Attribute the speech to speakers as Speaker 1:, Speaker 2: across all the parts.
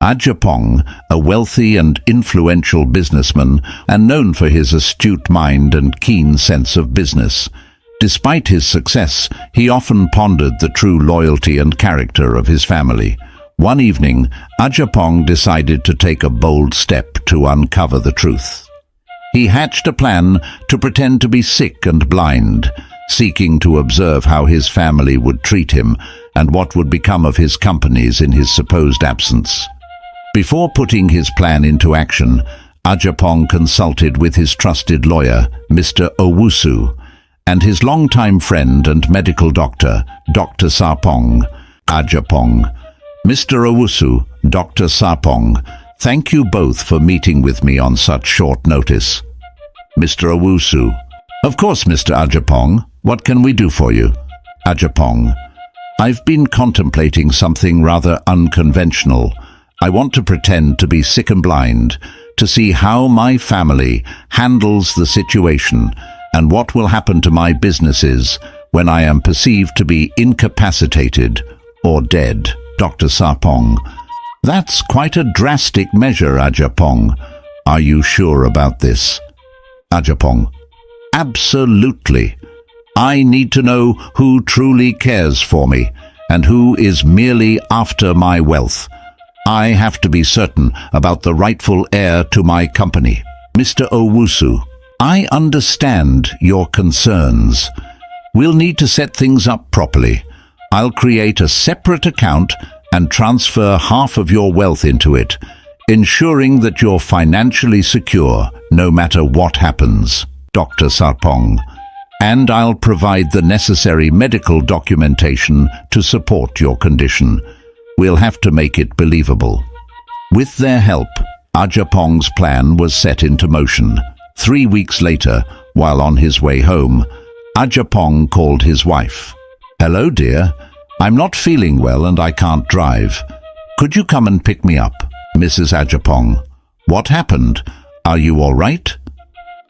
Speaker 1: Agyapong, a wealthy and influential businessman and known for his astute mind and keen sense of business. Despite his success, he often pondered the true loyalty and character of his family. One evening, Agyapong decided to take a bold step to uncover the truth. He hatched a plan to pretend to be sick and blind, seeking to observe how his family would treat him and what would become of his companies in his supposed absence. Before putting his plan into action, Agyapong consulted with his trusted lawyer, Mr. Owusu, and his longtime friend and medical doctor, Dr. Sarpong. Agyapong: Mr. Owusu, Dr. Sarpong, thank you both for meeting with me on such short notice. Mr. Owusu: Of course, Mr. Agyapong. What can we do for you? Agyapong: I've been contemplating something rather unconventional. I want to pretend to be sick and blind to see how my family handles the situation and what will happen to my businesses when I am perceived to be incapacitated or dead. Dr. Sarpong: That's quite a drastic measure, Agyapong. Are you sure about this? Agyapong: Absolutely. I need to know who truly cares for me and who is merely after my wealth. I have to be certain about the rightful heir to my company. Mr. Owusu: I understand your concerns. We'll need to set things up properly. I'll create a separate account and transfer half of your wealth into it, ensuring that you're financially secure no matter what happens. Dr. Sarpong: And I'll provide the necessary medical documentation to support your condition. We'll have to make it believable. With their help, Agyapong's plan was set into motion. 3 weeks later, while on his way home, Agyapong called his wife. Hello, dear. I'm not feeling well and I can't drive. Could you come and pick me up? Mrs. Agyapong: What happened? Are you all right?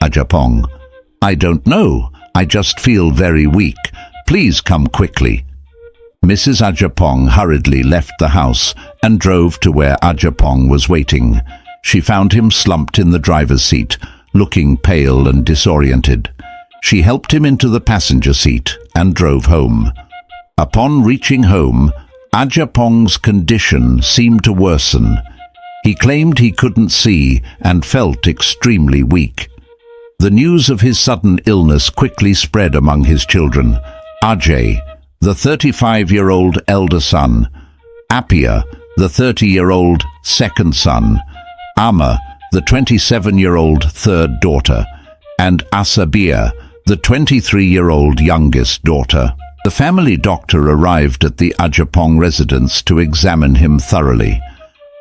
Speaker 1: Agyapong: I don't know. I just feel very weak. Please come quickly. Mrs. Agyapong hurriedly left the house and drove to where Agyapong was waiting. She found him slumped in the driver's seat, looking pale and disoriented. She helped him into the passenger seat and drove home. Upon reaching home, Agyapong's condition seemed to worsen. He claimed he couldn't see and felt extremely weak. The news of his sudden illness quickly spread among his children. Ajay, the 35-year-old elder son; Appia, the 30-year-old second son; Amma, the 27-year-old third daughter; and Asabia, the 23-year-old youngest daughter. The family doctor arrived at the Agyapong residence to examine him thoroughly.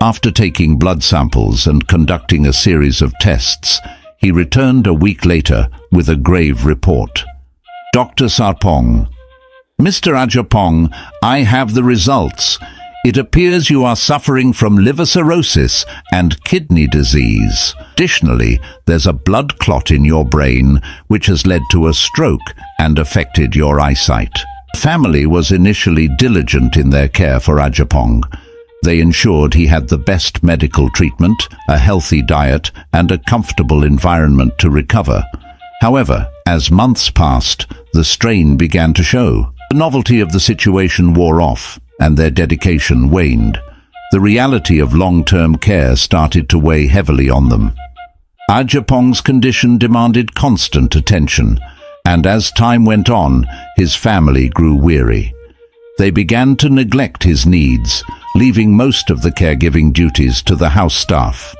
Speaker 1: After taking blood samples and conducting a series of tests, he returned a week later with a grave report. Dr. Sarpong: Mr. Agyapong, I have the results. It appears you are suffering from liver cirrhosis and kidney disease. Additionally, there's a blood clot in your brain which has led to a stroke and affected your eyesight. The family was initially diligent in their care for Agyapong. They ensured he had the best medical treatment, a healthy diet, and a comfortable environment to recover. However, as months passed, the strain began to show. The novelty of the situation wore off, and their dedication waned. The reality of long-term care started to weigh heavily on them. Agyapong's condition demanded constant attention, and as time went on, his family grew weary. They began to neglect his needs, leaving most of the caregiving duties to the house staff.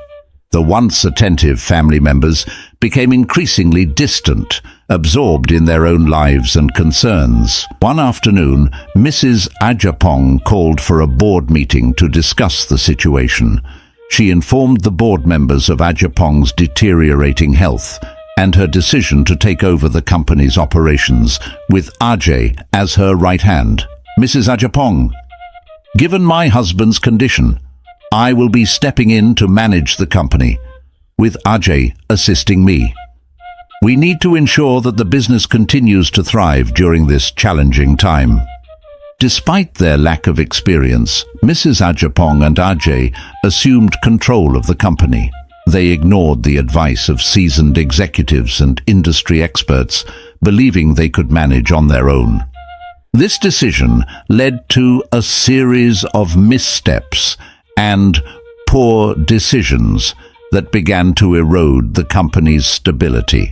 Speaker 1: The once attentive family members became increasingly distant, absorbed in their own lives and concerns. One afternoon, Mrs. Agyapong called for a board meeting to discuss the situation. She informed the board members of Agyapong's deteriorating health and her decision to take over the company's operations, with Ajay as her right hand. Mrs. Agyapong: Given my husband's condition, I will be stepping in to manage the company, with Ajay assisting me. We need to ensure that the business continues to thrive during this challenging time. Despite their lack of experience, Mrs. Agyapong and Ajay assumed control of the company. They ignored the advice of seasoned executives and industry experts, believing they could manage on their own. This decision led to a series of missteps and poor decisions that began to erode the company's stability.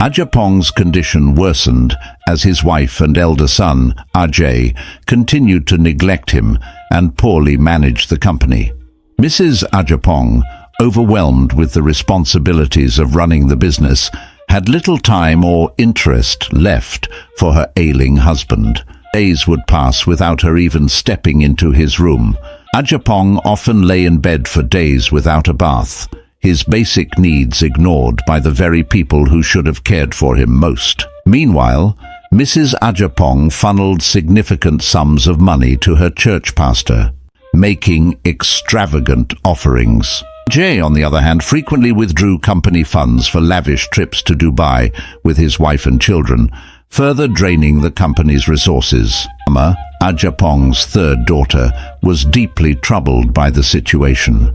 Speaker 1: Agyapong's condition worsened as his wife and elder son, Ajay, continued to neglect him and poorly manage the company. Mrs. Agyapong, overwhelmed with the responsibilities of running the business, had little time or interest left for her ailing husband. Days would pass without her even stepping into his room. Agyapong often lay in bed for days without a bath, his basic needs ignored by the very people who should have cared for him most. Meanwhile, Mrs. Agyapong funneled significant sums of money to her church pastor, making extravagant offerings. Jay, on the other hand, frequently withdrew company funds for lavish trips to Dubai with his wife and children, further draining the company's resources. Amma, Agyapong's third daughter, was deeply troubled by the situation.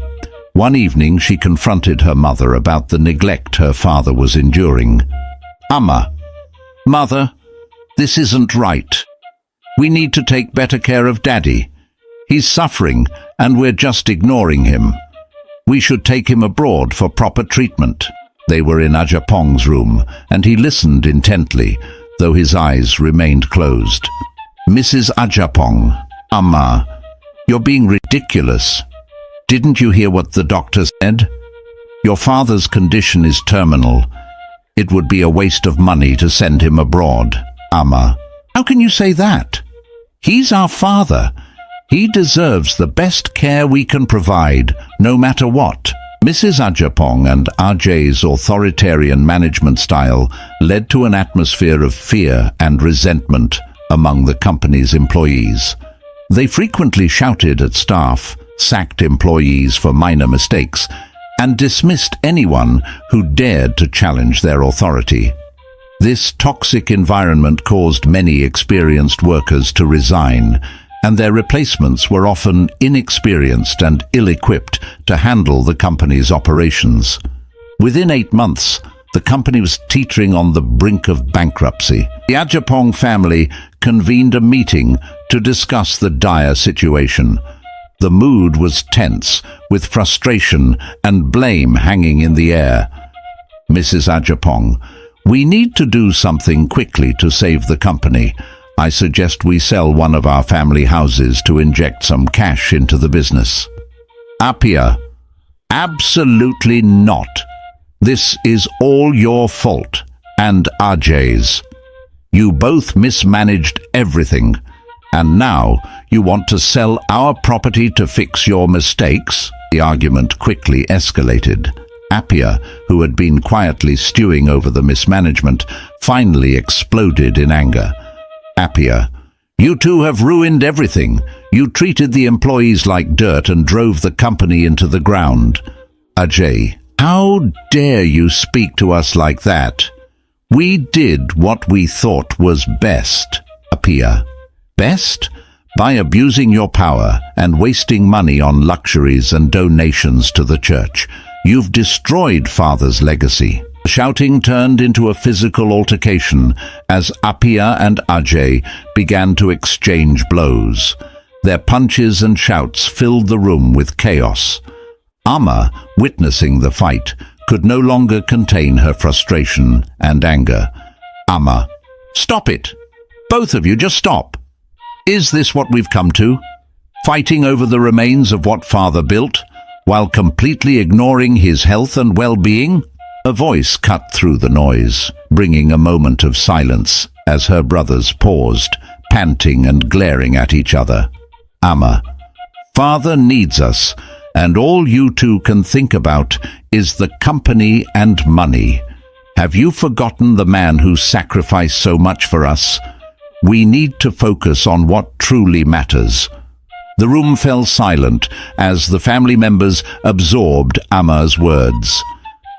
Speaker 1: One evening she confronted her mother about the neglect her father was enduring. "Amma, Mother, this isn't right. We need to take better care of Daddy. He's suffering and we're just ignoring him. We should take him abroad for proper treatment." They were in Agyapong's room, and he listened intently, though his eyes remained closed. "Mrs. Agyapong, Amma, you're being ridiculous. Didn't you hear what the doctor said? Your father's condition is terminal. It would be a waste of money to send him abroad." "Amma, how can you say that? He's our father. He deserves the best care we can provide, no matter what." Mrs. Agyapong and Ajay's authoritarian management style led to an atmosphere of fear and resentment among the company's employees. They frequently shouted at staff, sacked employees for minor mistakes, and dismissed anyone who dared to challenge their authority. This toxic environment caused many experienced workers to resign, and their replacements were often inexperienced and ill-equipped to handle the company's operations. Within 8 months, the company was teetering on the brink of bankruptcy. The Agyapong family convened a meeting to discuss the dire situation. The mood was tense, with frustration and blame hanging in the air. "Mrs. Agyapong, we need to do something quickly to save the company. I suggest we sell one of our family houses to inject some cash into the business." "Appiah, absolutely not. This is all your fault, and Ajay's. You both mismanaged everything, and now you want to sell our property to fix your mistakes?" The argument quickly escalated. Appiah, who had been quietly stewing over the mismanagement, finally exploded in anger. "Appiah, you two have ruined everything. You treated the employees like dirt and drove the company into the ground." "Ajay, how dare you speak to us like that? We did what we thought was best." "Appiah, best? By abusing your power and wasting money on luxuries and donations to the church. You've destroyed Father's legacy." Shouting turned into a physical altercation as Appiah and Ajay began to exchange blows. Their punches and shouts filled the room with chaos. Amma, witnessing the fight, could no longer contain her frustration and anger. "Amma, stop it! Both of you, just stop! Is this what we've come to? Fighting over the remains of what Father built, while completely ignoring his health and well-being?" A voice cut through the noise, bringing a moment of silence as her brothers paused, panting and glaring at each other. "Amma, Father needs us, and all you two can think about is the company and money. Have you forgotten the man who sacrificed so much for us? We need to focus on what truly matters." The room fell silent as the family members absorbed Amma's words.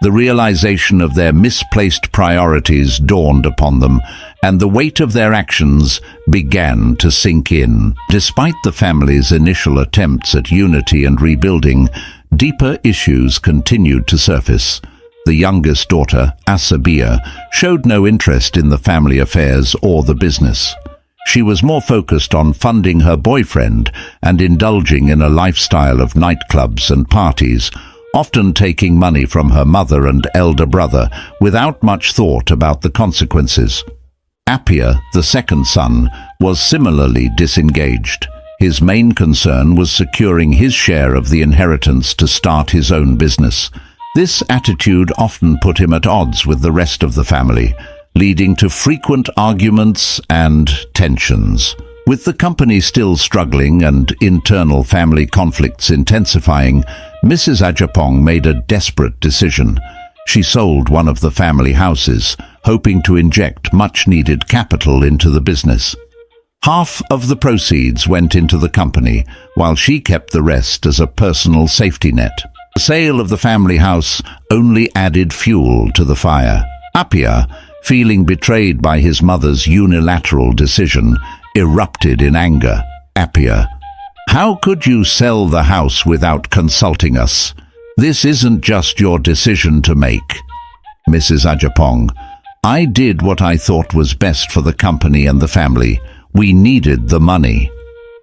Speaker 1: The realization of their misplaced priorities dawned upon them, and the weight of their actions began to sink in. Despite the family's initial attempts at unity and rebuilding, deeper issues continued to surface. The youngest daughter, Asabia, showed no interest in the family affairs or the business. She was more focused on funding her boyfriend and indulging in a lifestyle of nightclubs and parties, often taking money from her mother and elder brother without much thought about the consequences. Appiah, the second son, was similarly disengaged. His main concern was securing his share of the inheritance to start his own business. This attitude often put him at odds with the rest of the family, leading to frequent arguments and tensions. With the company still struggling and internal family conflicts intensifying, Mrs. Agyapong made a desperate decision. She sold one of the family houses, hoping to inject much-needed capital into the business. Half of the proceeds went into the company, while she kept the rest as a personal safety net. The sale of the family house only added fuel to the fire. Appiah, feeling betrayed by his mother's unilateral decision, erupted in anger. "Appiah, how could you sell the house without consulting us? This isn't just your decision to make." "Mrs. Agyapong, I did what I thought was best for the company and the family. We needed the money."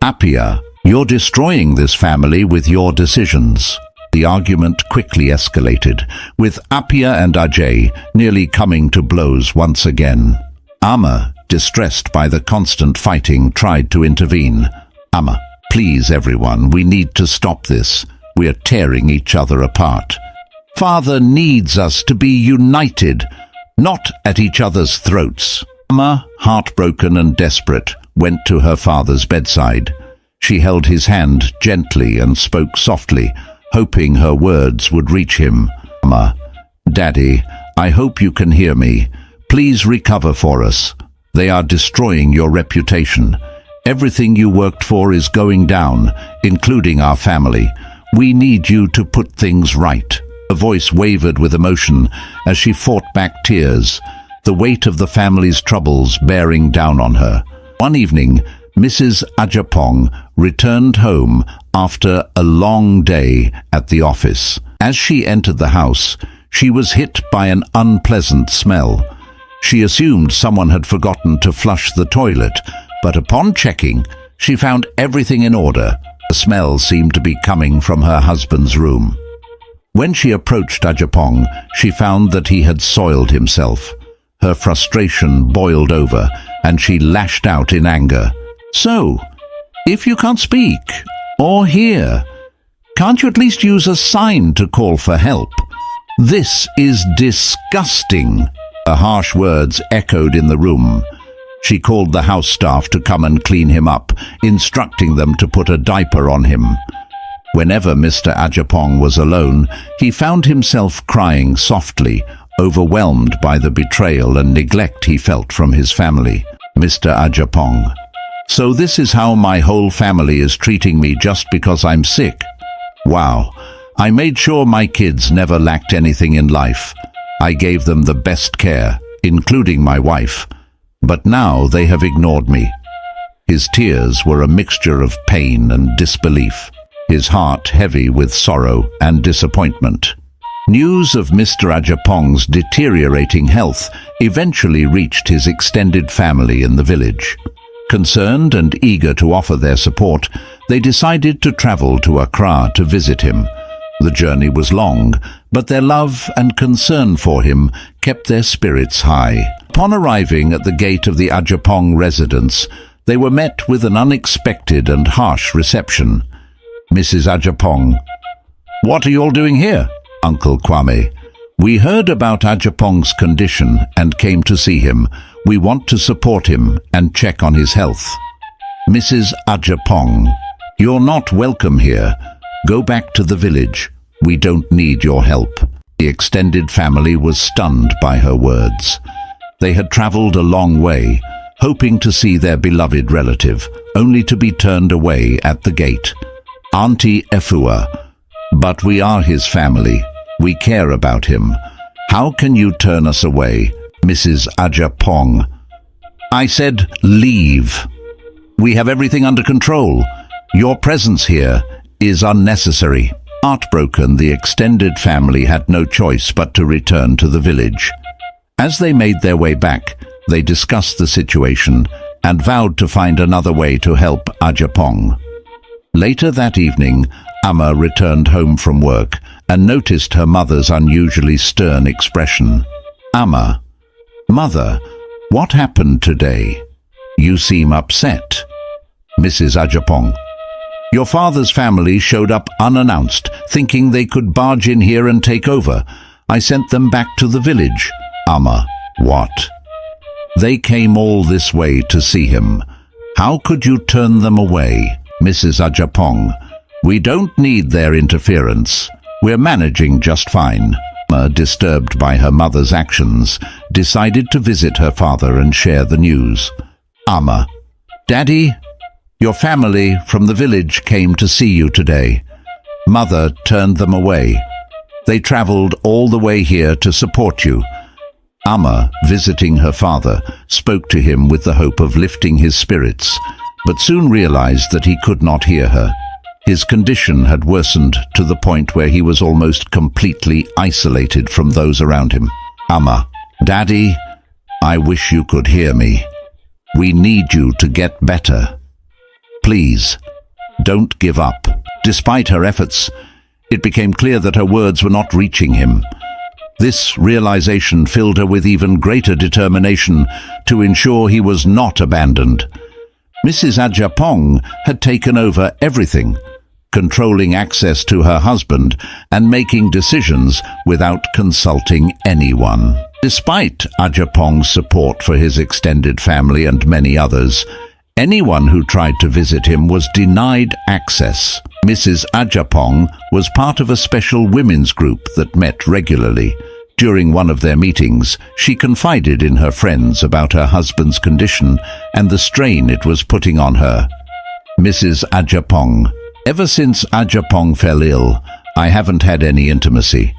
Speaker 1: "Appiah, you're destroying this family with your decisions." The argument quickly escalated, with Appiah and Ajay nearly coming to blows once again. Amma, distressed by the constant fighting, tried to intervene. "Amma, please everyone, we need to stop this. We are tearing each other apart. Father needs us to be united, not at each other's throats." Amma, heartbroken and desperate, went to her father's bedside. She held his hand gently and spoke softly, hoping her words would reach him. "Amma, Daddy, I hope you can hear me. Please recover for us. They are destroying your reputation. Everything you worked for is going down, including our family. We need you to put things right." Her voice wavered with emotion as she fought back tears, the weight of the family's troubles bearing down on her. One evening, Mrs. Agyapong returned home after a long day at the office. As she entered the house, she was hit by an unpleasant smell. She assumed someone had forgotten to flush the toilet, but upon checking, she found everything in order. The smell seemed to be coming from her husband's room. When she approached Agyapong, she found that he had soiled himself. Her frustration boiled over, and she lashed out in anger. "So, if you can't speak or hear, can't you at least use a sign to call for help? This is disgusting." Her harsh words echoed in the room. She called the house staff to come and clean him up, instructing them to put a diaper on him. Whenever Mr. Agyapong was alone, he found himself crying softly, overwhelmed by the betrayal and neglect he felt from his family. "Mr. Agyapong, so this is how my whole family is treating me just because I'm sick? Wow, I made sure my kids never lacked anything in life. I gave them the best care, including my wife. But now they have ignored me." His tears were a mixture of pain and disbelief, his heart heavy with sorrow and disappointment. News of Mr. Agyapong's deteriorating health eventually reached his extended family in the village. Concerned and eager to offer their support, they decided to travel to Accra to visit him. The journey was long, but their love and concern for him kept their spirits high. Upon arriving at the gate of the Agyapong residence, they were met with an unexpected and harsh reception. "Mrs. Agyapong, what are you all doing here?" "Uncle Kwame, we heard about Agyapong's condition and came to see him. We want to support him and check on his health." "Mrs. Agyapong, you're not welcome here. Go back to the village. We don't need your help." The extended family was stunned by her words. They had traveled a long way, hoping to see their beloved relative, only to be turned away at the gate. "Auntie Efua, but we are his family. We care about him. How can you turn us away, Mrs. Agyapong? I said, leave. We have everything under control. Your presence here is unnecessary. Heartbroken, the extended family had no choice but to return to the village. As they made their way back, they discussed the situation and vowed to find another way to help Agyapong. Later that evening, Amma returned home from work and noticed her mother's unusually stern expression. Amma, Mother, what happened today? You seem upset. Mrs. Agyapong, your father's family showed up unannounced, thinking they could barge in here and take over. I sent them back to the village. Amma, what? They came all this way to see him. How could you turn them away? Mrs. Agyapong, we don't need their interference. We're managing just fine. Amma, disturbed by her mother's actions, decided to visit her father and share the news. Amma, Daddy, your family from the village came to see you today. Mother turned them away. They traveled all the way here to support you. Amma, visiting her father, spoke to him with the hope of lifting his spirits, but soon realized that he could not hear her. His condition had worsened to the point where he was almost completely isolated from those around him. Amma, Daddy, I wish you could hear me. We need you to get better. Please, don't give up. Despite her efforts, it became clear that her words were not reaching him. This realization filled her with even greater determination to ensure he was not abandoned. Mrs. Agyapong had taken over everything, controlling access to her husband and making decisions without consulting anyone. Despite Agyapong's support for his extended family and many others, anyone who tried to visit him was denied access. Mrs. Agyapong was part of a special women's group that met regularly. During one of their meetings, she confided in her friends about her husband's condition and the strain it was putting on her. Mrs. Agyapong, ever since Agyapong fell ill, I haven't had any intimacy.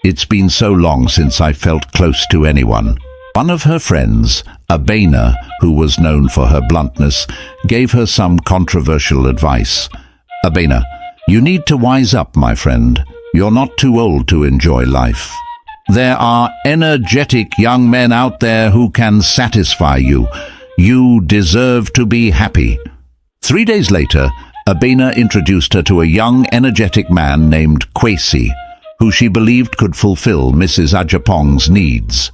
Speaker 1: It's been so long since I felt close to anyone. One of her friends, Billionaire, who was known for her bluntness, gave her some controversial advice. Billionaire, you need to wise up, my friend. You're not too old to enjoy life. There are energetic young men out there who can satisfy you. You deserve to be happy. 3 days later, Billionaire introduced her to a young, energetic man named Kwesi, who she believed could fulfill Mrs. Agyapong's needs.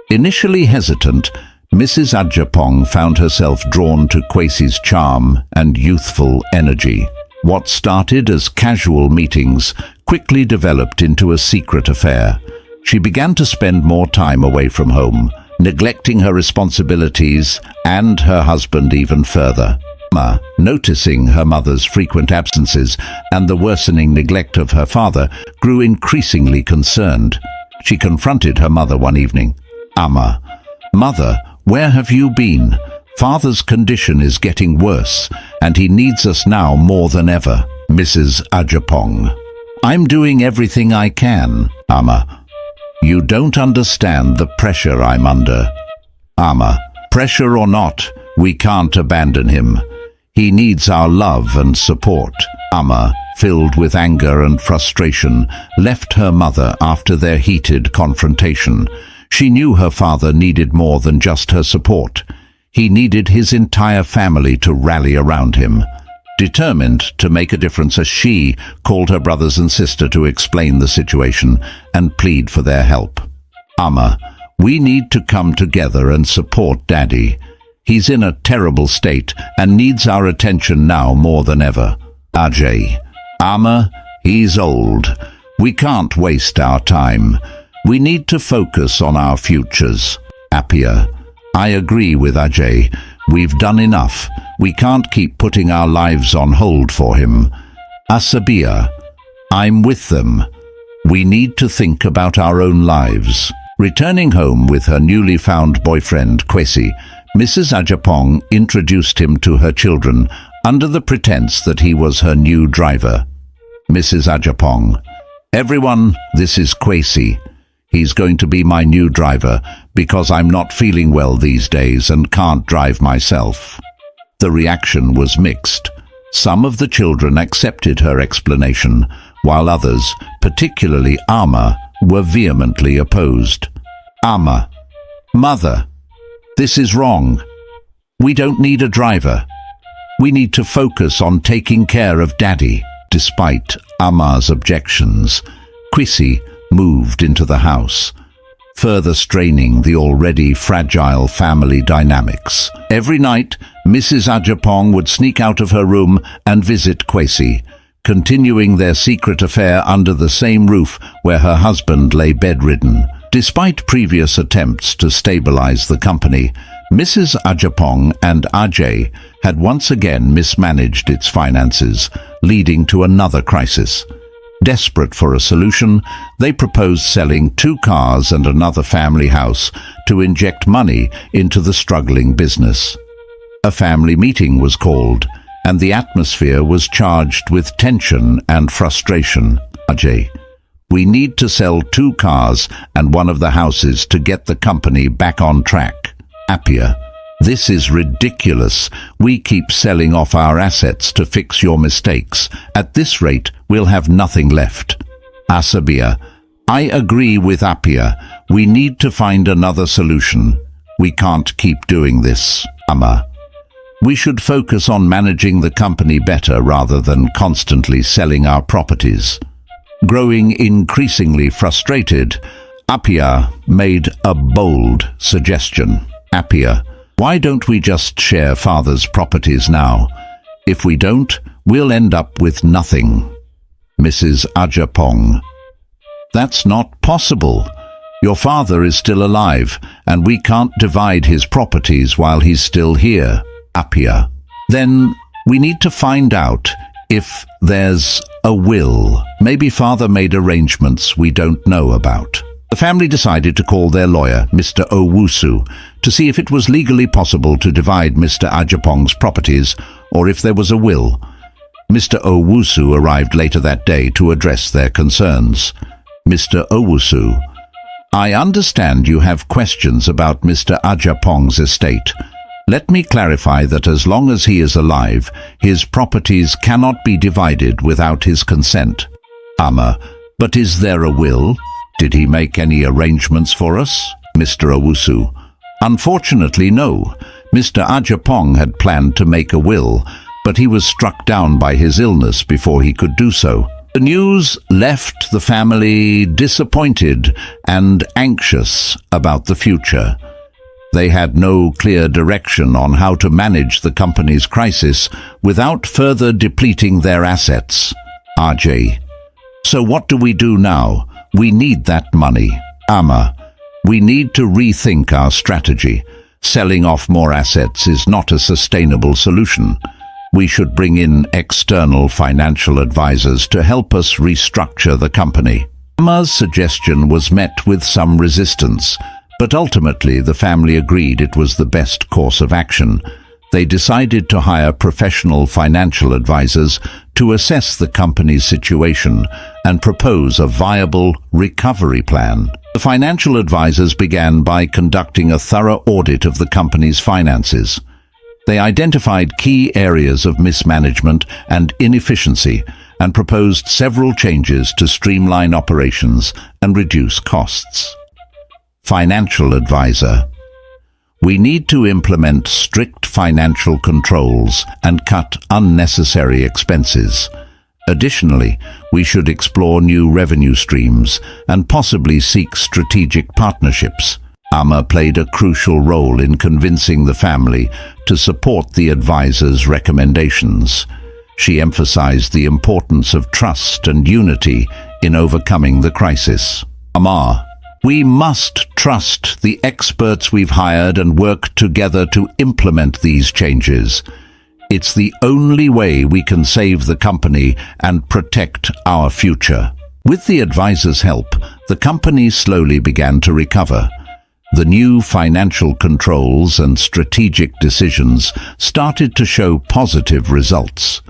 Speaker 1: Initially hesitant, Mrs. Agyapong found herself drawn to Kwesi's charm and youthful energy. What started as casual meetings quickly developed into a secret affair. She began to spend more time away from home, neglecting her responsibilities and her husband even further. Amma, noticing her mother's frequent absences and the worsening neglect of her father, grew increasingly concerned. She confronted her mother one evening. Amma, Mother, where have you been? Father's condition is getting worse, and he needs us now more than ever. Mrs. Agyapong, I'm doing everything I can. Amma, you don't understand the pressure I'm under. Amma, pressure or not, we can't abandon him. He needs our love and support. Amma, filled with anger and frustration, left her mother after their heated confrontation. She knew her father needed more than just her support. He needed his entire family to rally around him. Determined to make a difference, as she called her brothers and sister to explain the situation and plead for their help. Amma, we need to come together and support Daddy. He's in a terrible state and needs our attention now more than ever. Ajay, Amma, he's old. We can't waste our time. We need to focus on our futures. Appiah, I agree with Ajay. We've done enough. We can't keep putting our lives on hold for him. Asabia, I'm with them. We need to think about our own lives. Returning home with her newly found boyfriend, Kwesi, Mrs. Agyapong introduced him to her children under the pretense that he was her new driver. Mrs. Agyapong, Everyone, this is Kwesi. He's going to be my new driver because I'm not feeling well these days and can't drive myself." The reaction was mixed. Some of the children accepted her explanation, while others, particularly Ama, were vehemently opposed. Ama: "Mother, this is wrong. We don't need a driver. We need to focus on taking care of Daddy." Despite Ama's objections, Kwesi moved into the house, further straining the already fragile family dynamics. Every night, Mrs. Agyapong would sneak out of her room and visit Kwesi, continuing their secret affair under the same roof where her husband lay bedridden. Despite previous attempts to stabilize the company, Mrs. Agyapong and Ajay had once again mismanaged its finances, leading to another crisis. Desperate for a solution, they proposed selling 2 cars and another family house to inject money into the struggling business. A family meeting was called, and the atmosphere was charged with tension and frustration. Ajay: "We need to sell 2 cars and one of the houses to get the company back on track." Appiah: "This is ridiculous. We keep selling off our assets to fix your mistakes. At this rate, we'll have nothing left." Asabia: "I agree with Appiah. We need to find another solution. We can't keep doing this." Ama: "We should focus on managing the company better rather than constantly selling our properties." Growing increasingly frustrated, Appiah made a bold suggestion. Appiah: "Why don't we just share Father's properties now? If we don't, we'll end up with nothing." Mrs. Agyapong: "That's not possible. Your father is still alive, and we can't divide his properties while he's still here." Appiah: "Then we need to find out if there's a will. Maybe Father made arrangements we don't know about." The family decided to call their lawyer, Mr. Owusu, to see if it was legally possible to divide Mr. Agyapong's properties or if there was a will. Mr. Owusu arrived later that day to address their concerns. Mr. Owusu: "I understand you have questions about Mr. Agyapong's estate. Let me clarify that as long as he is alive, his properties cannot be divided without his consent." Ama: "But is there a will? Did he make any arrangements for us?" Mr. Owusu: "Unfortunately, no. Mr. Agyapong had planned to make a will, but he was struck down by his illness before he could do so." The news left the family disappointed and anxious about the future. They had no clear direction on how to manage the company's crisis without further depleting their assets. Ajay: "So what do we do now? We need that money." Ama: "We need to rethink our strategy. Selling off more assets is not a sustainable solution. We should bring in external financial advisors to help us restructure the company." Ama's suggestion was met with some resistance, but ultimately the family agreed it was the best course of action. They decided to hire professional financial advisors to assess the company's situation and propose a viable recovery plan. The financial advisors began by conducting a thorough audit of the company's finances. They identified key areas of mismanagement and inefficiency and proposed several changes to streamline operations and reduce costs. Financial advisor: "We need to implement strict financial controls and cut unnecessary expenses. Additionally, we should explore new revenue streams and possibly seek strategic partnerships." Ama played a crucial role in convincing the family to support the advisor's recommendations. She emphasized the importance of trust and unity in overcoming the crisis. Ama: "We must trust the experts we've hired and work together to implement these changes. It's the only way we can save the company and protect our future." With the advisor's help, the company slowly began to recover. The new financial controls and strategic decisions started to show positive results.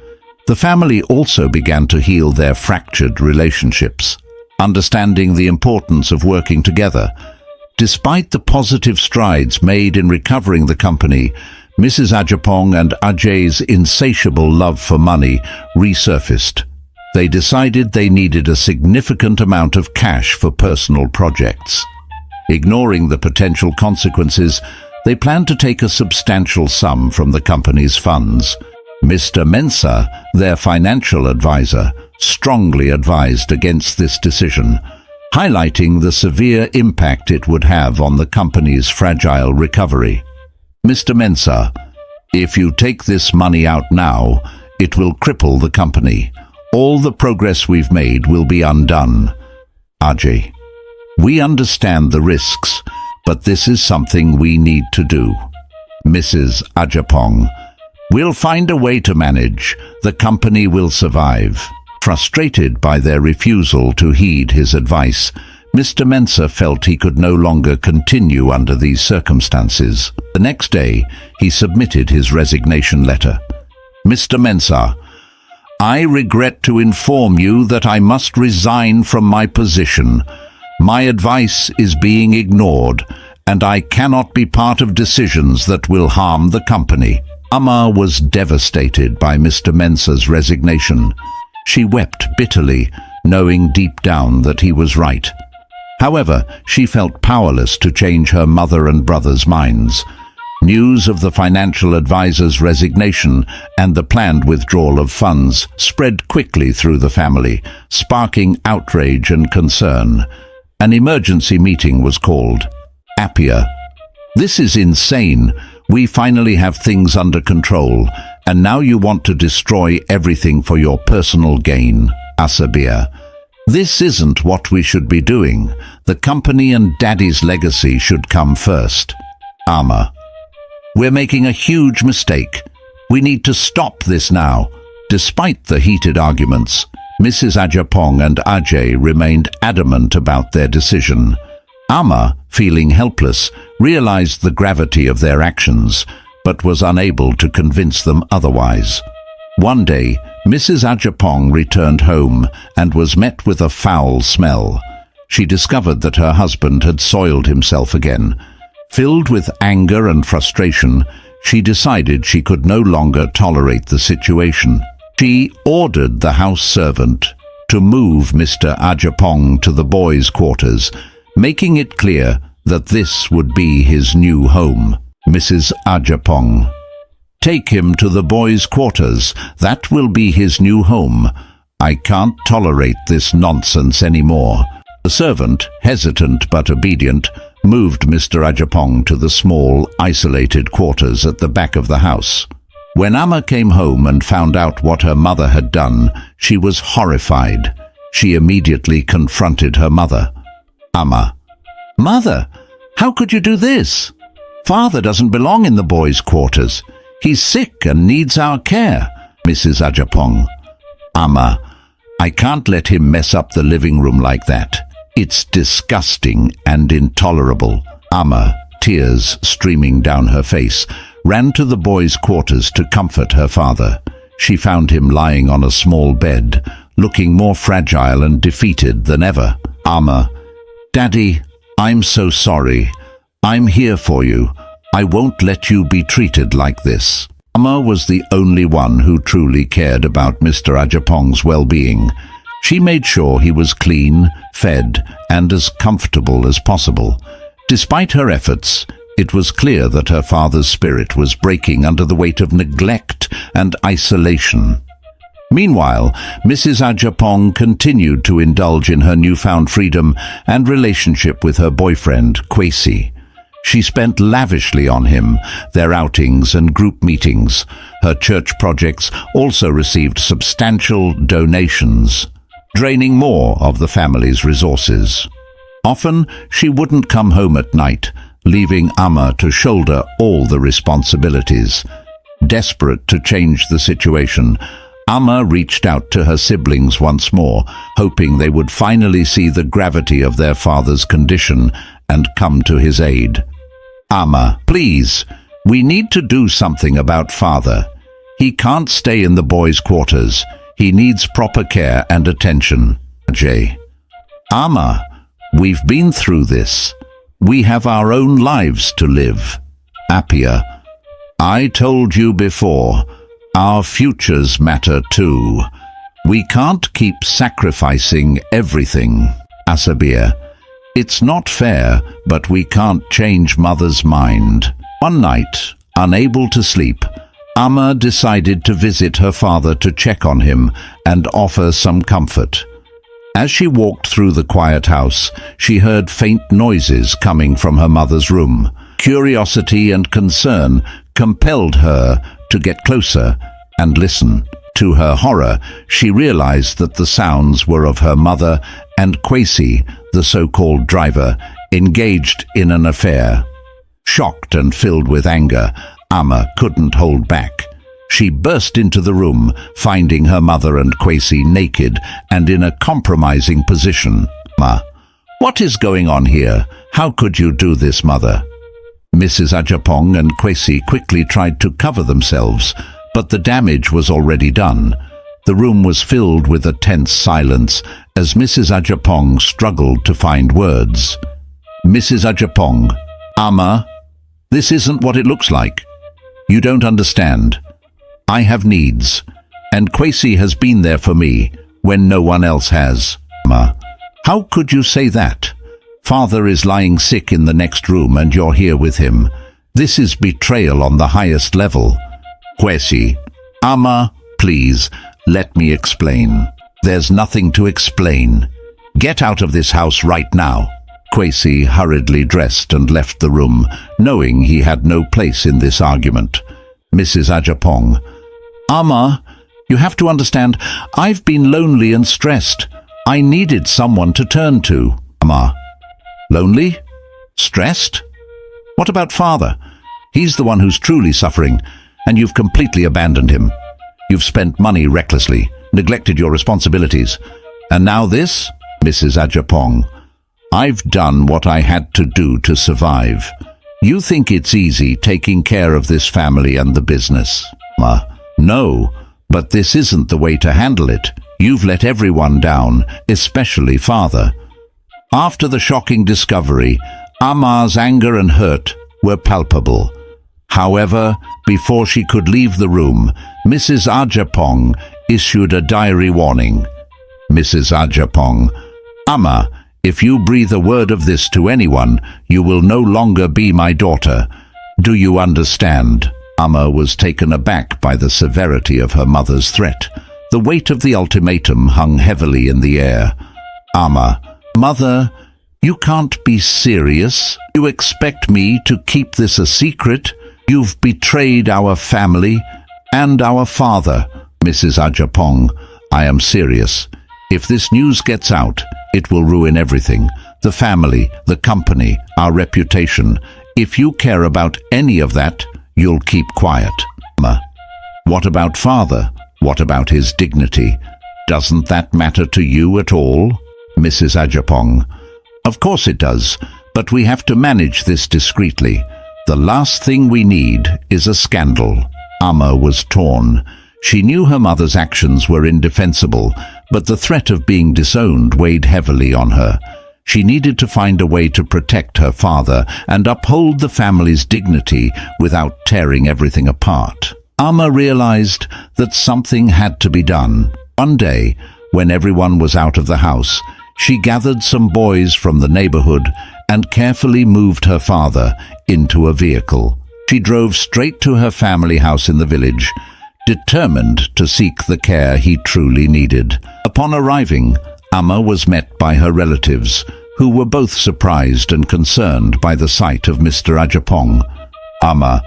Speaker 1: The family also began to heal their fractured relationships. understanding the importance of working together. Despite the positive strides made in recovering the company, Mrs. Agyapong and Ajay's insatiable love for money resurfaced. They decided they needed a significant amount of cash for personal projects. Ignoring the potential consequences, they planned to take a substantial sum from the company's funds. Mr. Mensah, their financial advisor, strongly advised against this decision, highlighting the severe impact it would have on the company's fragile recovery. Mr. Mensah, if you take this money out now, it will cripple the company. All the progress we've made will be undone. Ajay, we understand the risks, but this is something we need to do. Mrs. Agyapong, we'll find a way to manage. The company will survive. Frustrated by their refusal to heed his advice, Mr. Mensah felt he could no longer continue under these circumstances. The next day, he submitted his resignation letter. Mr. Mensah, I regret to inform you that I must resign from my position. My advice is being ignored, and I cannot be part of decisions that will harm the company. Amma was devastated by Mr. Mensah's resignation. She wept bitterly, knowing deep down that he was right. However, she felt powerless to change her mother and brother's minds. News of the financial advisor's resignation and the planned withdrawal of funds spread quickly through the family, sparking outrage and concern. An emergency meeting was called. Appiah, this is insane. We finally have things under control, and now you want to destroy everything for your personal gain. Asabir, this isn't what we should be doing. The company and Daddy's legacy should come first. Amma, we're making a huge mistake. We need to stop this now. Despite the heated arguments, Mrs. Agyapong and Ajay remained adamant about their decision. Amma, feeling helpless, realized the gravity of their actions, but was unable to convince them otherwise. One day, Mrs. Agyapong returned home and was met with a foul smell. She discovered that her husband had soiled himself again. Filled with anger and frustration, she decided she could no longer tolerate the situation. She ordered the house servant to move Mr. Agyapong to the boys' quarters, making it clear that this would be his new home. Mrs. Agyapong, take him to the boys' quarters. That will be his new home. I can't tolerate this nonsense anymore. The servant, hesitant but obedient, moved Mr. Agyapong to the small, isolated quarters at the back of the house. When Amma came home and found out what her mother had done, she was horrified. She immediately confronted her mother. Amma, Mother, how could you do this? Father doesn't belong in the boys' quarters. He's sick and needs our care. Mrs. Agyapong, Amma, I can't let him mess up the living room like that. It's disgusting and intolerable. Amma, tears streaming down her face, ran to the boys' quarters to comfort her father. She found him lying on a small bed, looking more fragile and defeated than ever. Amma, Daddy, I'm so sorry. I'm here for you. I won't let you be treated like this. Amma was the only one who truly cared about Mr. Agyapong's well-being. She made sure he was clean, fed, and as comfortable as possible. Despite her efforts, it was clear that her father's spirit was breaking under the weight of neglect and isolation. Meanwhile, Mrs. Agyapong continued to indulge in her newfound freedom and relationship with her boyfriend, Kwesi. She spent lavishly on him, their outings and group meetings. Her church projects also received substantial donations, draining more of the family's resources. Often, she wouldn't come home at night, leaving Amma to shoulder all the responsibilities. Desperate to change the situation, Amma reached out to her siblings once more, hoping they would finally see the gravity of their father's condition and come to his aid. Amma, please, we need to do something about father. He can't stay in the boys' quarters. He needs proper care and attention. Ajay, Ama, we've been through this. We have our own lives to live. Appiah, I told you before, our futures matter too. We can't keep sacrificing everything. Asabir, it's not fair, but we can't change Mother's mind. One night, unable to sleep, Ama decided to visit her father to check on him and offer some comfort. As she walked through the quiet house, she heard faint noises coming from her mother's room. Curiosity and concern compelled her to get closer and listen. To her horror, she realized that the sounds were of her mother and Kwesi, the so-called driver, engaged in an affair. Shocked and filled with anger, Ama couldn't hold back. She burst into the room, finding her mother and Kwesi naked and in a compromising position. "Ma, what is going on here? How could you do this, mother?" Mrs. Agyapong and Kwesi quickly tried to cover themselves, but the damage was already done. The room was filled with a tense silence as Mrs. Agyapong struggled to find words. "Mrs. Agyapong, Ama, this isn't what it looks like. You don't understand. I have needs, and Kwesi has been there for me when no one else has." "Ama, how could you say that? Father is lying sick in the next room and you're here with him. This is betrayal on the highest level." "Kwesi, Ama, please, let me explain." "There's nothing to explain. Get out of this house right now." Kwesi hurriedly dressed and left the room, knowing he had no place in this argument. Mrs. Agyapong, "Ama, you have to understand, I've been lonely and stressed. I needed someone to turn to." "Ama, lonely? Stressed? What about father? He's the one who's truly suffering, and you've completely abandoned him. You've spent money recklessly, neglected your responsibilities. And now this?" "Mrs. Agyapong, I've done what I had to do to survive. You think it's easy taking care of this family and the business?" "No, but this isn't the way to handle it. You've let everyone down, especially father." After the shocking discovery, Ama's anger and hurt were palpable. However, before she could leave the room, Mrs. Agyapong issued a diary warning. "Mrs. Agyapong, Ama, if you breathe a word of this to anyone, you will no longer be my daughter. Do you understand?" Ama was taken aback by the severity of her mother's threat. The weight of the ultimatum hung heavily in the air. "Ama, mother, you can't be serious. You expect me to keep this a secret? You've betrayed our family and our father." "Mrs. Agyapong, I am serious. If this news gets out, it will ruin everything. The family, the company, our reputation. If you care about any of that, you'll keep quiet." "What about father? What about his dignity? Doesn't that matter to you at all?" Mrs. Agyapong, "Of course it does, but we have to manage this discreetly. The last thing we need is a scandal." Ama was torn. She knew her mother's actions were indefensible, but the threat of being disowned weighed heavily on her. She needed to find a way to protect her father and uphold the family's dignity without tearing everything apart. Ama realized that something had to be done. One day, when everyone was out of the house, she gathered some boys from the neighborhood and carefully moved her father into a vehicle. She drove straight to her family house in the village, determined to seek the care he truly needed. Upon arriving, Ama was met by her relatives, who were both surprised and concerned by the sight of Mr. Agyapong. "Ama,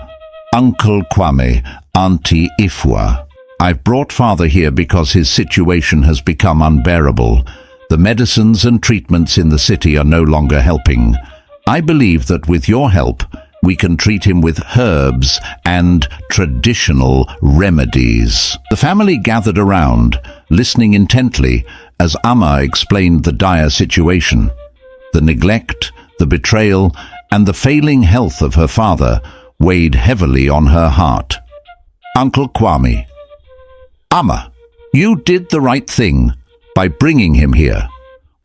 Speaker 1: Uncle Kwame, Auntie Ifwa, I've brought father here because his situation has become unbearable. The medicines and treatments in the city are no longer helping. I believe that with your help, we can treat him with herbs and traditional remedies." The family gathered around, listening intently as Ama explained the dire situation. The neglect, the betrayal, and the failing health of her father weighed heavily on her heart. "Uncle Kwame, Ama, you did the right thing by bringing him here.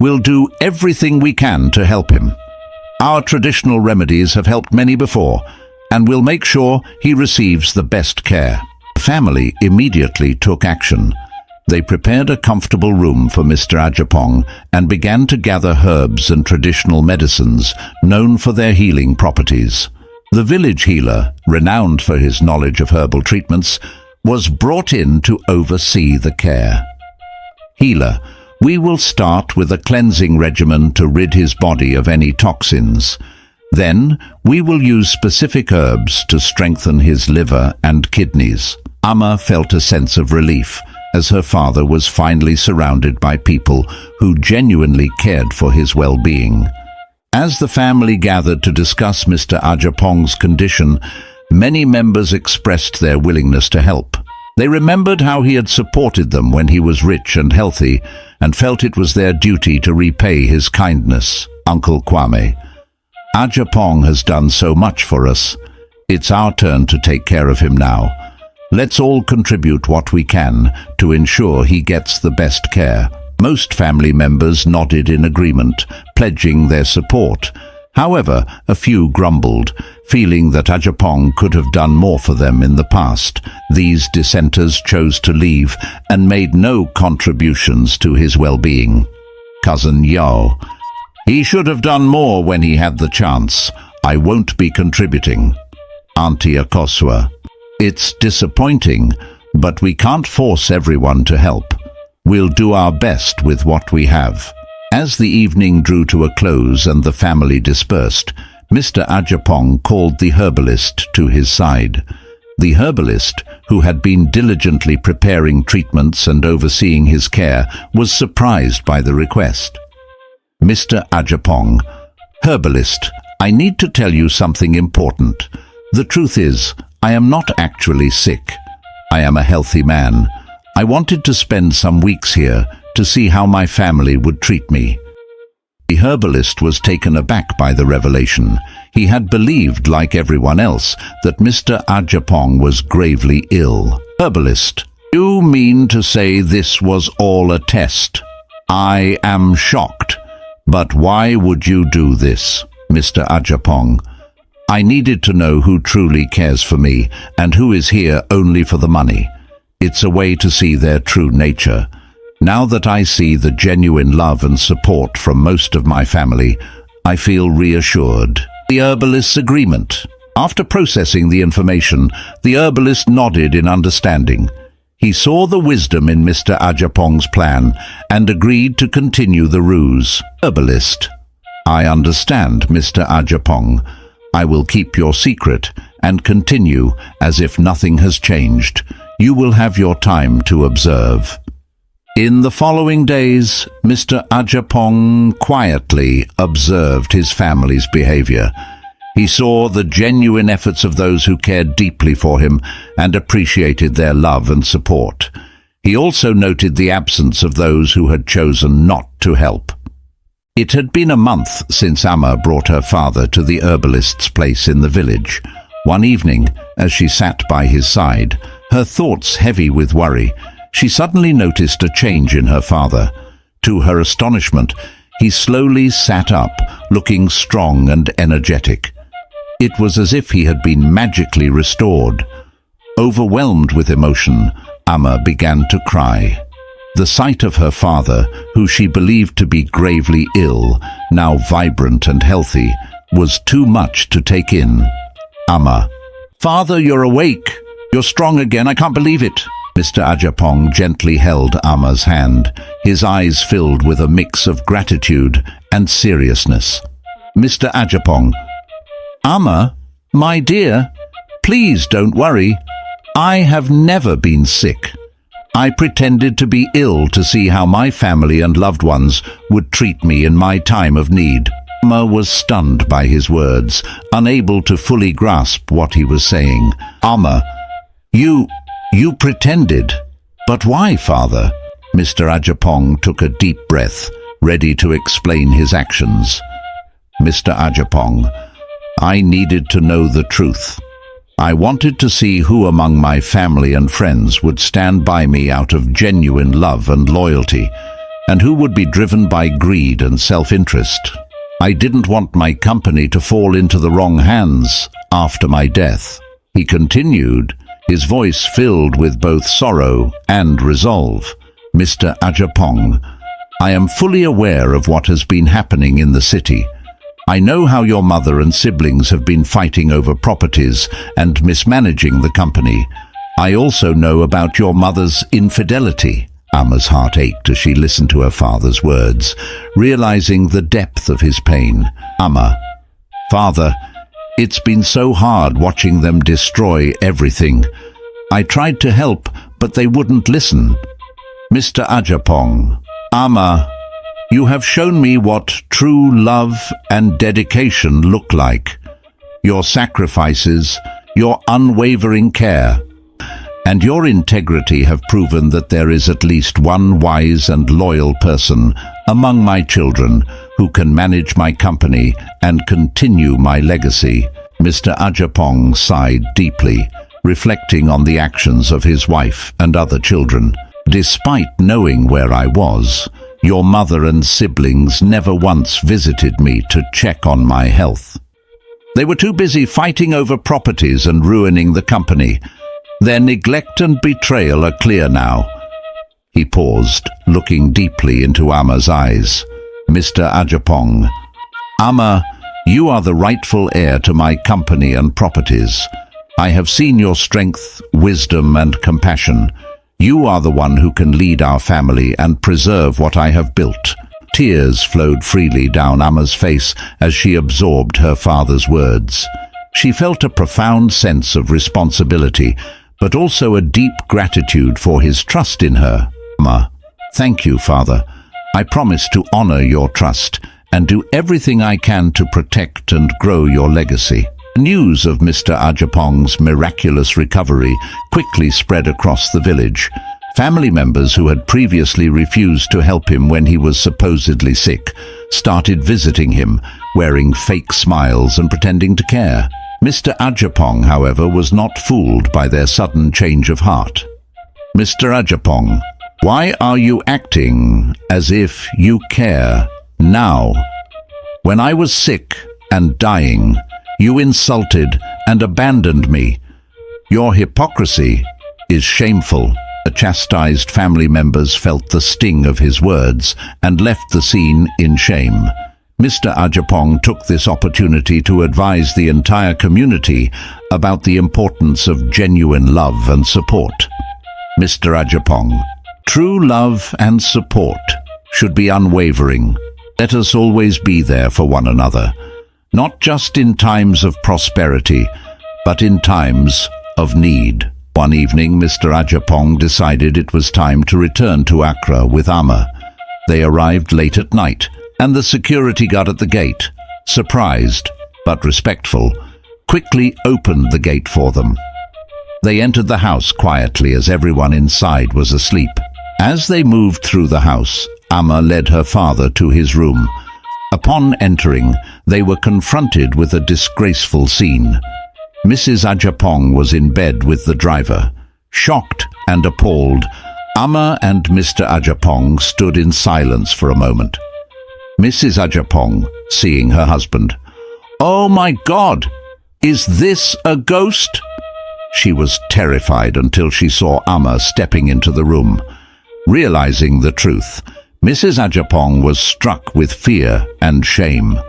Speaker 1: We'll do everything we can to help him. Our traditional remedies have helped many before, and we'll make sure he receives the best care." The family immediately took action. They prepared a comfortable room for Mr. Agyapong and began to gather herbs and traditional medicines known for their healing properties. The village healer, renowned for his knowledge of herbal treatments, was brought in to oversee the care. "Healer, we will start with a cleansing regimen to rid his body of any toxins. Then we will use specific herbs to strengthen his liver and kidneys." Amma felt a sense of relief as her father was finally surrounded by people who genuinely cared for his well-being. As the family gathered to discuss Mr. Agyapong's condition, many members expressed their willingness to help. They remembered how he had supported them when he was rich and healthy and felt it was their duty to repay his kindness. "Uncle Kwame, Agyapong has done so much for us. It's our turn to take care of him now. Let's all contribute what we can to ensure he gets the best care." Most family members nodded in agreement, pledging their support. However, a few grumbled, feeling that Agyapong could have done more for them in the past. These dissenters chose to leave and made no contributions to his well-being. "Cousin Yao, he should have done more when he had the chance. I won't be contributing." Auntie Akosua, "It's disappointing, but we can't force everyone to help. We'll do our best with what we have." As the evening drew to a close and the family dispersed, Mr. Agyapong called the herbalist to his side. The herbalist, who had been diligently preparing treatments and overseeing his care, was surprised by the request. "Mr. Agyapong, herbalist, I need to tell you something important. The truth is, I am not actually sick. I am a healthy man. I wanted to spend some weeks here to see how my family would treat me." The herbalist was taken aback by the revelation. He had believed, like everyone else, that Mr. Agyapong was gravely ill. "Herbalist, you mean to say this was all a test? I am shocked. But why would you do this, Mr. Agyapong? I needed to know who truly cares for me and who is here only for the money. It's a way to see their true nature. Now that I see the genuine love and support from most of my family, I feel reassured." The herbalist's agreement. After processing the information, the herbalist nodded in understanding. He saw the wisdom in Mr. Agyapong's plan and agreed to continue the ruse. Herbalist, "I understand, Mr. Agyapong. I will keep your secret and continue as if nothing has changed. You will have your time to observe." In the following days, Mr. Agyapong quietly observed his family's behavior. He saw the genuine efforts of those who cared deeply for him and appreciated their love and support. He also noted the absence of those who had chosen not to help. It had been a month since Amma brought her father to the herbalist's place in the village. One evening, as she sat by his side, her thoughts heavy with worry, she suddenly noticed a change in her father. To her astonishment, he slowly sat up, looking strong and energetic. It was as if he had been magically restored. Overwhelmed with emotion, Amma began to cry. The sight of her father, who she believed to be gravely ill, now vibrant and healthy, was too much to take in. "Amma, Father, you're awake. You're strong again. I can't believe it." Mr. Agyapong gently held Amma's hand, his eyes filled with a mix of gratitude and seriousness. "Mr. Agyapong, Amma, my dear, please don't worry. I have never been sick. I pretended to be ill to see how my family and loved ones would treat me in my time of need." Amma was stunned by his words, unable to fully grasp what he was saying. "Amma, you pretended? But why, Father?" Mr. Agyapong took a deep breath, ready to explain his actions. "Mr. Agyapong, I needed to know the truth. I wanted to see who among my family and friends would stand by me out of genuine love and loyalty. and who would be driven by greed and self-interest. I didn't want my company to fall into the wrong hands after my death. He continued, his voice filled with both sorrow and resolve. Mr. Agyapong, I am fully aware of what has been happening in the city. I know how your mother and siblings have been fighting over properties and mismanaging the company. I also know about your mother's infidelity. Amma's heart ached as she listened to her father's words, realizing the depth of his pain. Amma, Father, it's been so hard watching them destroy everything. I tried to help, but they wouldn't listen. Mr. Agyapong, Amma, you have shown me what true love and dedication look like. Your sacrifices, your unwavering care, and your integrity have proven that there is at least one wise and loyal person among my children who can manage my company and continue my legacy. Mr. Agyapong sighed deeply, reflecting on the actions of his wife and other children. Despite knowing where I was, your mother and siblings never once visited me to check on my health. They were too busy fighting over properties and ruining the company. Their neglect and betrayal are clear now. He paused, looking deeply into Amma's eyes. Mr. Agyapong, Amma, you are the rightful heir to my company and properties. I have seen your strength, wisdom, and compassion. You are the one who can lead our family and preserve what I have built. Tears flowed freely down Amma's face as she absorbed her father's words. She felt a profound sense of responsibility, but also a deep gratitude for his trust in her. Amma, thank you, Father. I promise to honor your trust and do everything I can to protect and grow your legacy. News of Mr. Agyapong's miraculous recovery quickly spread across the village. Family members who had previously refused to help him when he was supposedly sick started visiting him, wearing fake smiles and pretending to care. Mr. Agyapong, however, was not fooled by their sudden change of heart. Mr. Agyapong, why are you acting as if you care now? When I was sick and dying, you insulted and abandoned me. Your hypocrisy is shameful. The chastised family members felt the sting of his words and left the scene in shame. Mr. Agyapong took this opportunity to advise the entire community about the importance of genuine love and support. Mr. Agyapong, true love and support should be unwavering. Let us always be there for one another, not just in times of prosperity, but in times of need. One evening, Mr. Agyapong decided it was time to return to Accra with Amma. They arrived late at night, and the security guard at the gate, surprised but respectful, quickly opened the gate for them. They entered the house quietly as everyone inside was asleep. As they moved through the house, Amma led her father to his room. Upon entering, they were confronted with a disgraceful scene. Mrs. Agyapong was in bed with the driver. Shocked and appalled, Amma and Mr. Agyapong stood in silence for a moment. Mrs. Agyapong, seeing her husband, "Oh my God! Is this a ghost?" She was terrified until she saw Amma stepping into the room. Realizing the truth, Mrs. Agyapong was struck with fear and shame.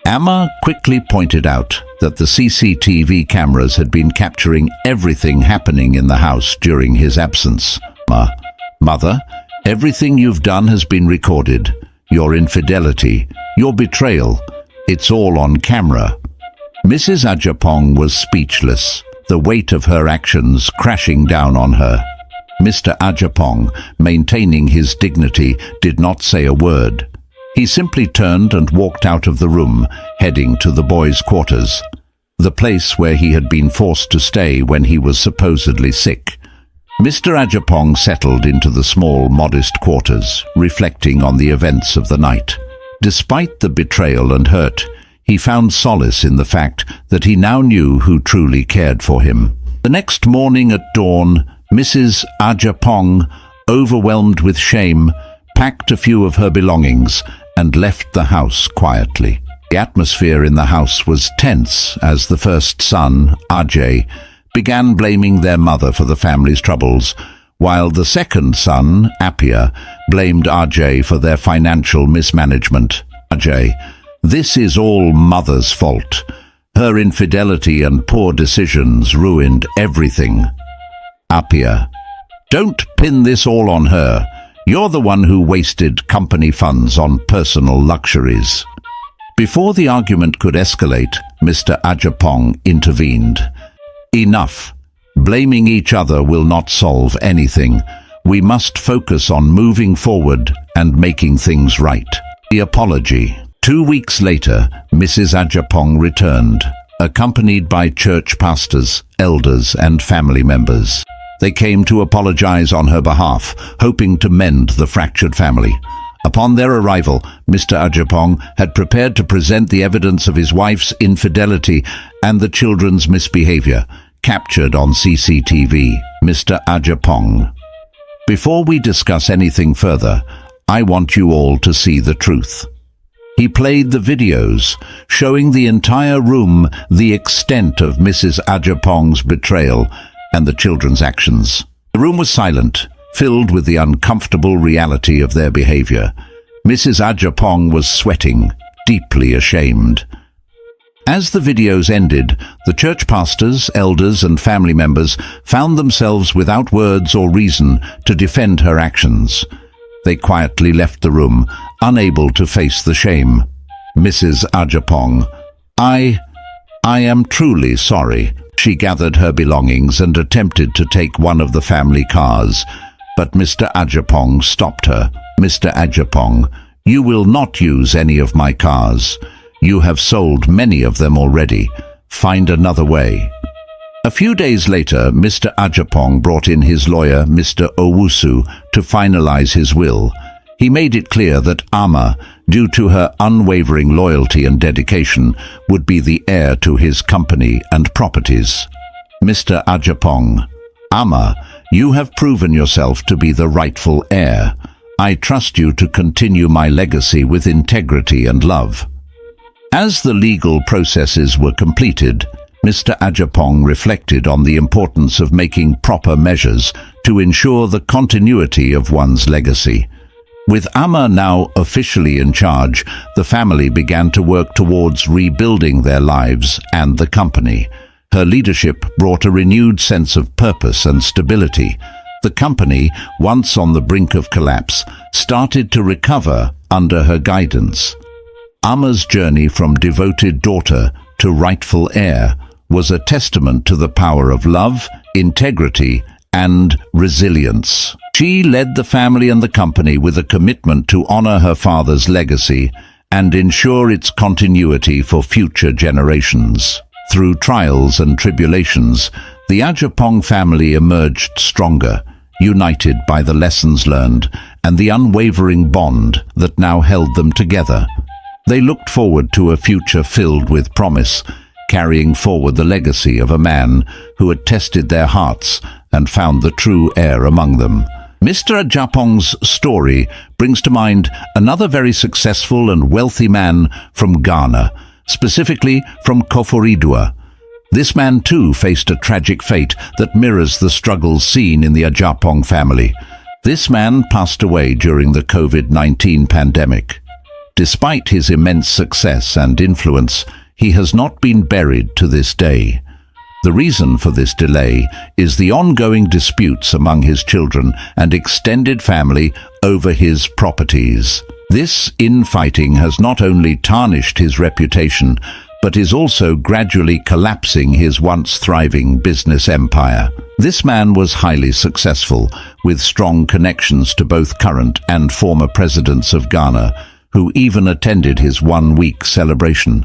Speaker 1: Amma quickly pointed out that the CCTV cameras had been capturing everything happening in the house during his absence. Mother, everything you've done has been recorded. Your infidelity, your betrayal, it's all on camera. Mrs. Agyapong was speechless, the weight of her actions crashing down on her. Mr. Agyapong, maintaining his dignity, did not say a word. He simply turned and walked out of the room, heading to the boys' quarters, the place where he had been forced to stay when he was supposedly sick. Mr. Agyapong settled into the small, modest quarters, reflecting on the events of the night. Despite the betrayal and hurt, he found solace in the fact that he now knew who truly cared for him. The next morning at dawn, Mrs. Agyapong, overwhelmed with shame, packed a few of her belongings, and left the house quietly. The atmosphere in the house was tense as the first son, Ajay, began blaming their mother for the family's troubles, while the second son, Appiah, blamed Ajay for their financial mismanagement. Ajay, this is all mother's fault. Her infidelity and poor decisions ruined everything. Appiah, don't pin this all on her. You're the one who wasted company funds on personal luxuries. Before the argument could escalate, Mr. Agyapong intervened. Enough. Blaming each other will not solve anything. We must focus on moving forward and making things right. The apology. 2 weeks later, Mrs. Agyapong returned, accompanied by church pastors, elders, and family members. They came to apologize on her behalf, hoping to mend the fractured family. Upon their arrival, Mr. Agyapong had prepared to present the evidence of his wife's infidelity and the children's misbehavior, captured on CCTV. Mr. Agyapong, before we discuss anything further, I want you all to see the truth. He played the videos, showing the entire room the extent of Mrs. Agyapong's betrayal and the children's actions. The room was silent, filled with the uncomfortable reality of their behavior. Mrs. Agyapong was sweating, deeply ashamed. As the videos ended, the church pastors, elders, and family members found themselves without words or reason to defend her actions. They quietly left the room, unable to face the shame. Mrs. Agyapong, I am truly sorry. She gathered her belongings and attempted to take one of the family cars, but Mr. Agyapong stopped her. Mr. Agyapong, you will not use any of my cars. You have sold many of them already. Find another way. A few days later, Mr. Agyapong brought in his lawyer, Mr. Owusu, to finalize his will. He made it clear that Amma, due to her unwavering loyalty and dedication, would be the heir to his company and properties. Mr. Agyapong, Amma, you have proven yourself to be the rightful heir. I trust you to continue my legacy with integrity and love. As the legal processes were completed, Mr. Agyapong reflected on the importance of making proper measures to ensure the continuity of one's legacy. With Amma now officially in charge, the family began to work towards rebuilding their lives and the company. Her leadership brought a renewed sense of purpose and stability. The company, once on the brink of collapse, started to recover under her guidance. Amma's journey from devoted daughter to rightful heir was a testament to the power of love, integrity, and resilience. She led the family and the company with a commitment to honor her father's legacy and ensure its continuity for future generations. Through trials and tribulations, the Agyapong family emerged stronger, united by the lessons learned and the unwavering bond that now held them together. They looked forward to a future filled with promise, carrying forward the legacy of a man who had tested their hearts and found the true heir among them. Mr. Agyapong's story brings to mind another very successful and wealthy man from Ghana, specifically from Koforidua. This man too faced a tragic fate that mirrors the struggles seen in the Agyapong family. This man passed away during the COVID-19 pandemic. Despite his immense success and influence, he has not been buried to this day. The reason for this delay is the ongoing disputes among his children and extended family over his properties. This infighting has not only tarnished his reputation, but is also gradually collapsing his once thriving business empire. This man was highly successful, with strong connections to both current and former presidents of Ghana, who even attended his one-week celebration.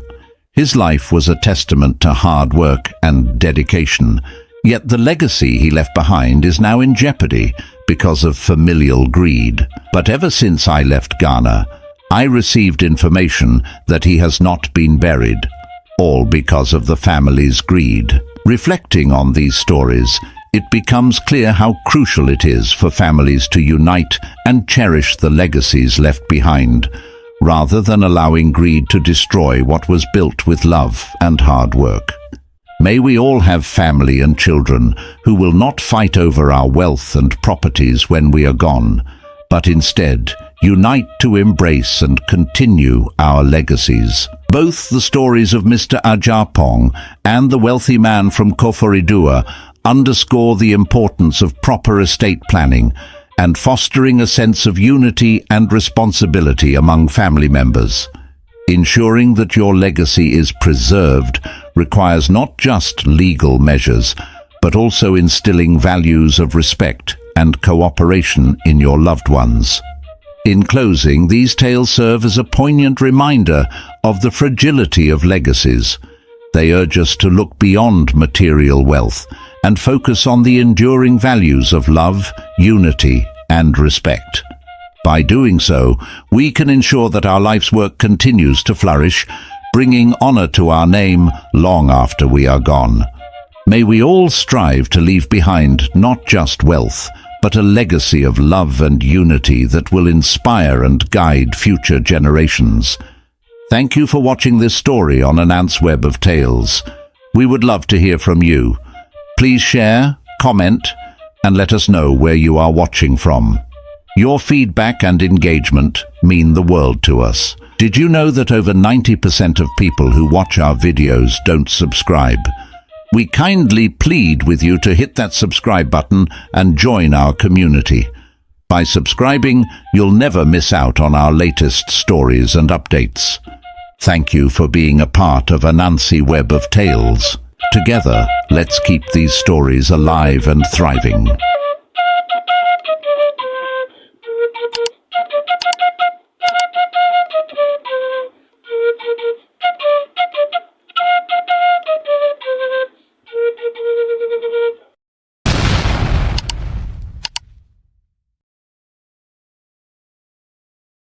Speaker 1: His life was a testament to hard work and dedication, yet the legacy he left behind is now in jeopardy because of familial greed. But ever since I left Ghana, I received information that he has not been buried, all because of the family's greed. Reflecting on these stories, it becomes clear how crucial it is for families to unite and cherish the legacies left behind, rather than allowing greed to destroy what was built with love and hard work. May we all have family and children who will not fight over our wealth and properties when we are gone, but instead unite to embrace and continue our legacies. Both the stories of Mr. Agyapong and the wealthy man from Koforidua underscore the importance of proper estate planning and fostering a sense of unity and responsibility among family members. Ensuring that your legacy is preserved requires not just legal measures, but also instilling values of respect and cooperation in your loved ones. In closing, these tales serve as a poignant reminder of the fragility of legacies. They urge us to look beyond material wealth and focus on the enduring values of love, unity, and respect. By doing so, we can ensure that our life's work continues to flourish, bringing honor to our name long after we are gone. May we all strive to leave behind not just wealth, but a legacy of love and unity that will inspire and guide future generations. Thank you for watching this story on An Ant's Web of Tales. We would love to hear from you. Please share, comment, and let us know where you are watching from. Your feedback and engagement mean the world to us. Did you know that over 90% of people who watch our videos don't subscribe? We kindly plead with you to hit that subscribe button and join our community. By subscribing, you'll never miss out on our latest stories and updates. Thank you for being a part of An Ant's Web of Tales. Together, let's keep these stories alive and thriving.